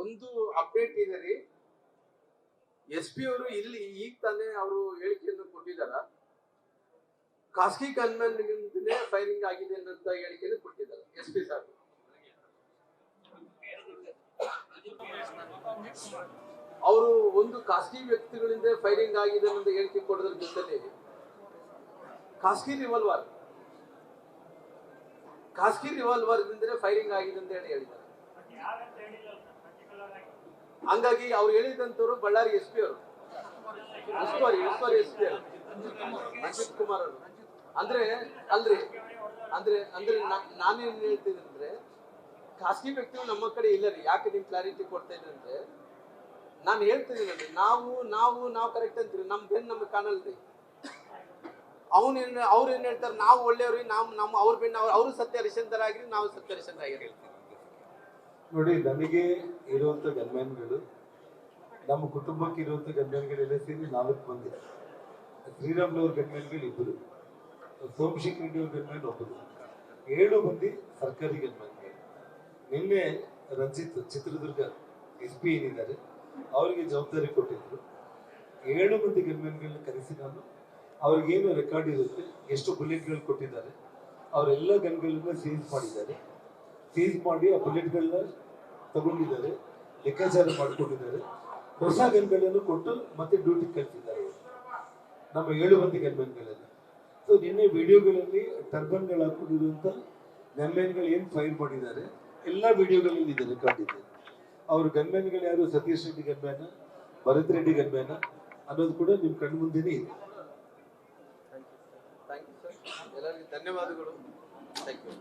ಒಂದು ಅಪ್ಡೇಟ್ ಇದೆ ರೀ, ಎಸ್ ಪಿ ಅವರು ಇಲ್ಲಿ ಈಗ ತಾನೇ ಅವರು ಹೇಳಿಕೆಯನ್ನು ಕೊಟ್ಟಿದಾರ, ಖಾಸಗಿ ಗನ್ಮನ್ನಿಂದಲೇ ಫೈರಿಂಗ್ ಆಗಿದೆ ಅನ್ನೋಂತ ಹೇಳಿಕೆಯನ್ನು ಕೊಟ್ಟಿದ್ದಾರೆ ಎಸ್ ಪಿ ಸಾಹೇಬ್. ಅವರು ಒಂದು ಖಾಸಗಿ ವ್ಯಕ್ತಿಗಳಿಂದ ಫೈರಿಂಗ್ ಆಗಿದೆ ಅನ್ನೋ ಹೇಳಿಕೆ ಕೊಡೋದ್ರ ಜೊತೆಲಿ ಖಾಸಗಿ ರಿವಾಲ್ವರ್ ಇಂದಲೇ ಫೈರಿಂಗ್ ಆಗಿದೆ ಅಂತ ಹೇಳಿದ್ದಾರೆ. ಹಂಗಾಗಿ ಅವ್ರು ಹೇಳಿದಂತವ್ರು ಬಳ್ಳಾರಿ ಎಸ್ ಪಿ ಅವರು, ಉಸ್ತುವಾರಿ ಎಸ್ ಪಿ ಅವರು ಅಜಿತ್ ಕುಮಾರ್ ಅವರು. ಅಂದ್ರೆ ನಾನೇನ್ ಹೇಳ್ತೀನಿ ಅಂದ್ರೆ, ಖಾಸಗಿ ವ್ಯಕ್ತಿಗಳು ನಮ್ಮ ಕಡೆ ಇಲ್ಲ ರೀ. ಯಾಕೆ ನಿಮ್ ಕ್ಲಾರಿಟಿ ಕೊಡ್ತಾ ಇದ್ರೆ ಅಂದ್ರೆ, ನಾನು ಹೇಳ್ತಿದ್ದೀನಿ ನಾವು ಕರೆಕ್ಟ್ ಅಂತೀರಿ, ನಮ್ ಬೆನ್ ನಮ್ಗೆ ಕಾಣಲ್ರಿ. ಅವ್ರು ಏನ್ ಹೇಳ್ತಾರೆ, ನಾವು ಒಳ್ಳೆಯವ್ರಿ, ನಮ್ಮ ಅವ್ರ ಬೆನ್ನ ಅವರು ಸತ್ಯ ಹರಿಶ್ಚಂದ್ರ ಆಗಿರಿ, ನಾವು ಸತ್ಯ ಹರಿಶ್ಚಂದ್ರ ಆಗಿರಿ. ನೋಡಿ, ನನಗೆ ಇರುವಂತ ಗನ್ಮ್ಯಾನ್ಗಳು, ನಮ್ಮ ಕುಟುಂಬಕ್ಕೆ ಇರುವಂತ ಗನ್ಮ್ಯಾನ್ಗಳೆಲ್ಲ ಸೇರಿ 4 ಮಂದಿ. ಶ್ರೀರಾಮ್ಲವ್ರ ಗನ್ಮ್ಯಾನ್ಗಳು 2, ಸೋಮಶೇಖರ್ ರೆಡ್ಡಿ ಅವ್ರ ಗನ್ಮ್ಯಾನ್ 1, 7 ಮಂದಿ ಸರ್ಕಾರಿ ಗನ್ಮ್ಯಾನ್ಗಳು. ನಿನ್ನೆ ರಂಜಿತ್ ಚಿತ್ರದುರ್ಗ SP ಏನಿದ್ದಾರೆ ಅವರಿಗೆ ಜವಾಬ್ದಾರಿ ಕೊಟ್ಟಿದ್ರು. 7 ಮಂದಿ ಗನ್ಮ್ಯಾನ್ಗಳನ್ನ ಕರೆಸಿ ನಾನು ಅವ್ರಿಗೇನು ರೆಕಾರ್ಡ್ ಇರುತ್ತೆ, ಎಷ್ಟು ಬುಲೆಟ್ಗಳು ಕೊಟ್ಟಿದ್ದಾರೆ, ಅವರೆಲ್ಲ ಗನ್ಗಳನ್ನ ಸೀಸ್ ಮಾಡಿದ್ದಾರೆ. ಸೀಸ್ ಮಾಡಿ ಆ ಬುಲೆಟ್ಗಳನ್ನ ತಗೊಂಡಿದ್ದಾರೆ, ಲೆಕ್ಕಾಚಾರ ಮಾಡಿಕೊಂಡಿದ್ದಾರೆ. ಹೊಸ ಗನ್ಗಳನ್ನು ಕೊಟ್ಟು ಮತ್ತೆ ಡ್ಯೂಟಿ ಕಳಿಸಿದ್ದಾರೆ ನಮ್ಮ 7 ಮಂದಿ ಗನ್ಮ್ಯಾನ್ಗಳೆಲ್ಲ. ಸೊ ನಿನ್ನೆ ವಿಡಿಯೋಗಳಲ್ಲಿ ಟರ್ಬನ್ಗಳು ಹಾಕೊಂಡಿರುವಂತ ಗನ್ಮ್ಯಾನ್ಗಳು ಏನು ಫೈರ್ ಮಾಡಿದ್ದಾರೆ ಎಲ್ಲ ವಿಡಿಯೋಗಳಲ್ಲಿ ಇದೆ, ರೆಕಾರ್ಡ್ ಇದೆ. ಅವ್ರ ಗನ್ಮ್ಯಾನ್ಗಳು ಯಾರು, ಸತೀಶ್ ರೆಡ್ಡಿ ಗನ್ಮ್ಯಾನ, ಭರತ್ ರೆಡ್ಡಿ ಗನ್ಮ್ಯಾನ ಅನ್ನೋದು ಕೂಡ ನಿಮ್ ಕಣ್ಣು ಮುಂದೆನೇ ಇದೆ. ಥ್ಯಾಂಕ್ ಯು ಸರ್, ಎಲ್ಲರಿಗೂ ಧನ್ಯವಾದಗಳು. Thank you.